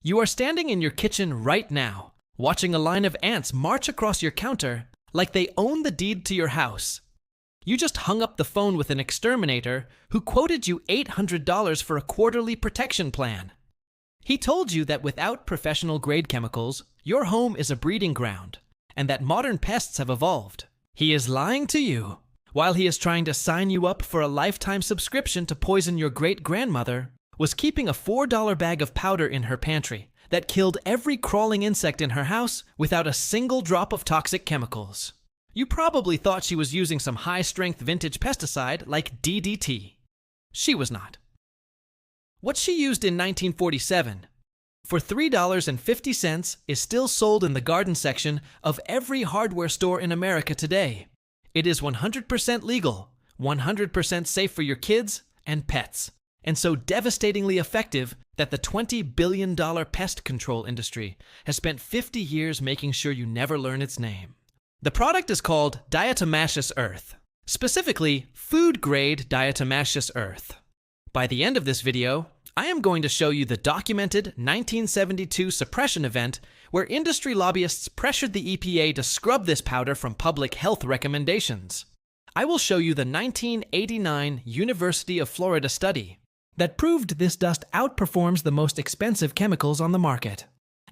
You are standing in your kitchen right now, watching a line of ants march across your counter like they own the deed to your house. You just hung up the phone with an exterminator who quoted you $800 for a quarterly protection plan. He told you that without professional-grade chemicals, your home is a breeding ground, and that modern pests have evolved. He is lying to you. While he is trying to sign you up for a lifetime subscription to poison your great-grandmother, was keeping a $4 bag of powder in her pantry that killed every crawling insect in her house without a single drop of toxic chemicals. You probably thought she was using some high-strength vintage pesticide like DDT. She was not. What she used in 1947 for $3.50 is still sold in the garden section of every hardware store in America today. It is 100% legal, 100% safe for your kids and pets, and so devastatingly effective that the $20 billion pest control industry has spent 50 years making sure you never learn its name. The product is called diatomaceous earth, specifically food-grade diatomaceous earth. By the end of this video, I am going to show you the documented 1972 suppression event where industry lobbyists pressured the EPA to scrub this powder from public health recommendations. I will show you the 1989 University of Florida study that proved this dust outperforms the most expensive chemicals on the market.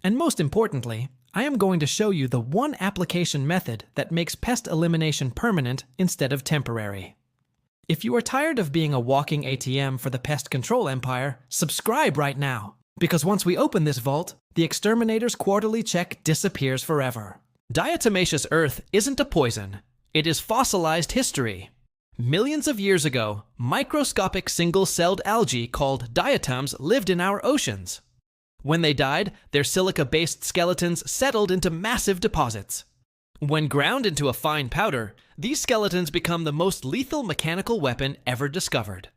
And most importantly, I am going to show you the one application method that makes pest elimination permanent instead of temporary. If you are tired of being a walking ATM for the pest control empire, subscribe right now, because once we open this vault, the exterminator's quarterly check disappears forever. Diatomaceous earth isn't a poison. It is fossilized history. Millions of years ago, microscopic single-celled algae called diatoms lived in our oceans. When they died, their silica-based skeletons settled into massive deposits. When ground into a fine powder, these skeletons become the most lethal mechanical weapon ever discovered.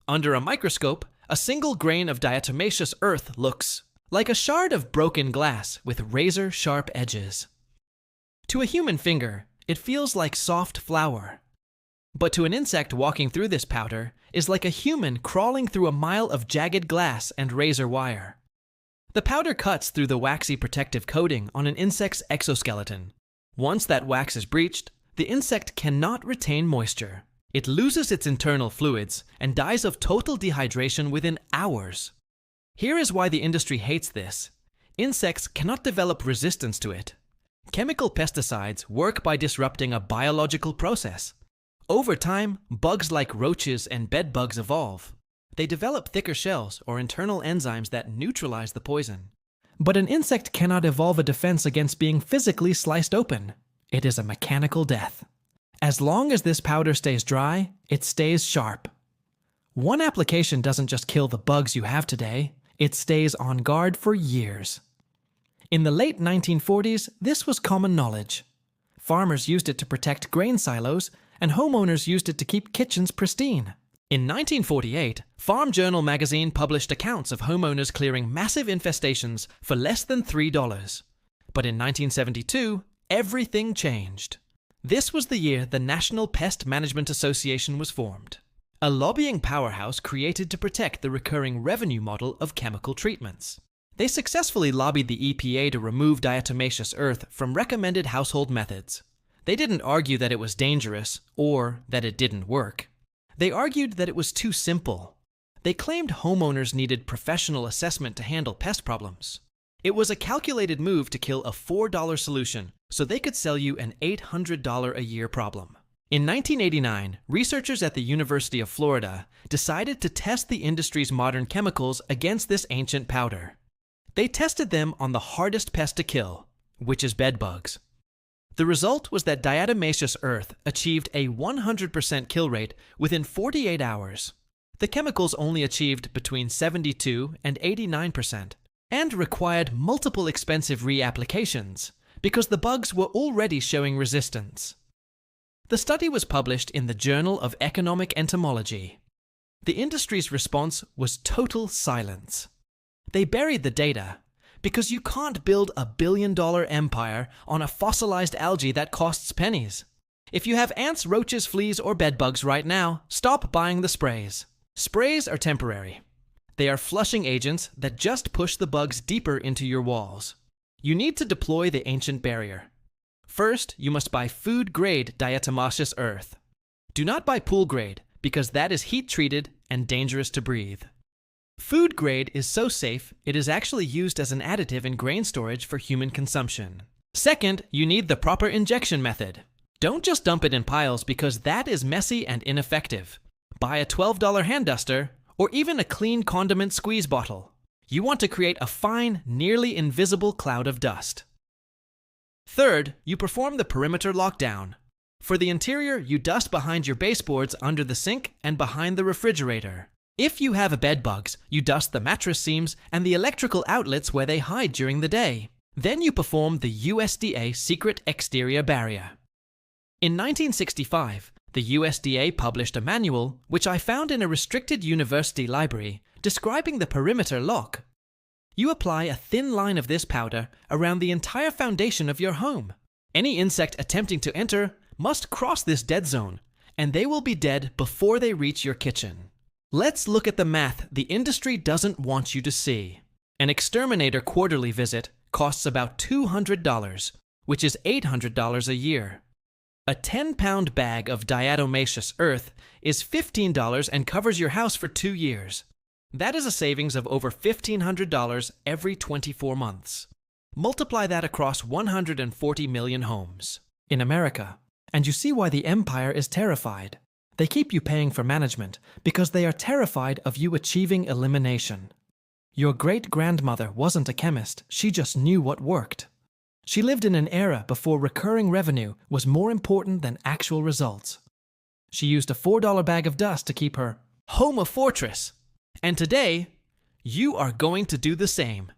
Under a microscope, a single grain of diatomaceous earth looks like a shard of broken glass with razor-sharp edges. To a human finger, it feels like soft flour. But to an insect walking through this powder is like a human crawling through a mile of jagged glass and razor wire. The powder cuts through the waxy protective coating on an insect's exoskeleton. Once that wax is breached, the insect cannot retain moisture. It loses its internal fluids and dies of total dehydration within hours. Here is why the industry hates this. Insects cannot develop resistance to it. Chemical pesticides work by disrupting a biological process. Over time, bugs like roaches and bedbugs evolve. They develop thicker shells or internal enzymes that neutralize the poison. But an insect cannot evolve a defense against being physically sliced open. It is a mechanical death. As long as this powder stays dry, it stays sharp. One application doesn't just kill the bugs you have today, it stays on guard for years. In the late 1940s, this was common knowledge. Farmers used it to protect grain silos, and homeowners used it to keep kitchens pristine. In 1948, Farm Journal magazine published accounts of homeowners clearing massive infestations for less than $3. But in 1972, everything changed. This was the year the National Pest Management Association was formed, a lobbying powerhouse created to protect the recurring revenue model of chemical treatments. They successfully lobbied the EPA to remove diatomaceous earth from recommended household methods. They didn't argue that it was dangerous or that it didn't work. They argued that it was too simple. They claimed homeowners needed professional assessment to handle pest problems. It was a calculated move to kill a $4 solution so they could sell you an $800 a year problem. In 1989, researchers at the University of Florida decided to test the industry's modern chemicals against this ancient powder. They tested them on the hardest pest to kill, which is bedbugs. The result was that diatomaceous earth achieved a 100% kill rate within 48 hours. The chemicals only achieved between 72 and 89%, and required multiple expensive reapplications because the bugs were already showing resistance. The study was published in the Journal of Economic Entomology. The industry's response was total silence. They buried the data, because you can't build a billion-dollar empire on a fossilized algae that costs pennies. If you have ants, roaches, fleas, or bedbugs right now, stop buying the sprays. Sprays are temporary. They are flushing agents that just push the bugs deeper into your walls. You need to deploy the ancient barrier. First, you must buy food-grade diatomaceous earth. Do not buy pool-grade, because that is heat-treated and dangerous to breathe. Food-grade is so safe, it is actually used as an additive in grain storage for human consumption. Second, you need the proper injection method. Don't just dump it in piles because that is messy and ineffective. Buy a $12 hand duster or even a clean condiment squeeze bottle. You want to create a fine, nearly invisible cloud of dust. Third, you perform the perimeter lockdown. For the interior, you dust behind your baseboards under the sink and behind the refrigerator. If you have bed bugs, you dust the mattress seams and the electrical outlets where they hide during the day. Then you perform the USDA Secret Exterior Barrier. In 1965, the USDA published a manual, which I found in a restricted university library, describing the perimeter lock. You apply a thin line of this powder around the entire foundation of your home. Any insect attempting to enter must cross this dead zone, and they will be dead before they reach your kitchen. Let's look at the math the industry doesn't want you to see. An exterminator quarterly visit costs about $200, which is $800 a year. A 10-pound bag of diatomaceous earth is $15 and covers your house for 2 years. That is a savings of over $1,500 every 24 months. Multiply that across 140 million homes in America, and you see why the empire is terrified. They keep you paying for management because they are terrified of you achieving elimination. Your great-grandmother wasn't a chemist, she just knew what worked. She lived in an era before recurring revenue was more important than actual results. She used a $4 bag of dust to keep her home a fortress. And today, you are going to do the same.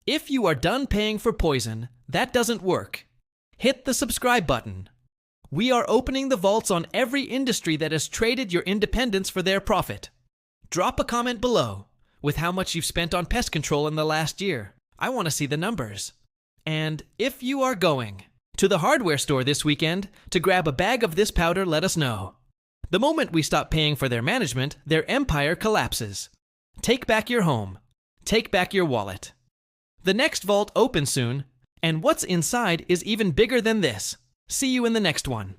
If you are done paying for poison, that doesn't work. Hit the subscribe button. We are opening the vaults on every industry that has traded your independence for their profit. Drop a comment below with how much you've spent on pest control in the last year. I want to see the numbers. And if you are going to the hardware store this weekend to grab a bag of this powder, let us know. The moment we stop paying for their management, their empire collapses. Take back your home. Take back your wallet. The next vault opens soon, and what's inside is even bigger than this. See you in the next one.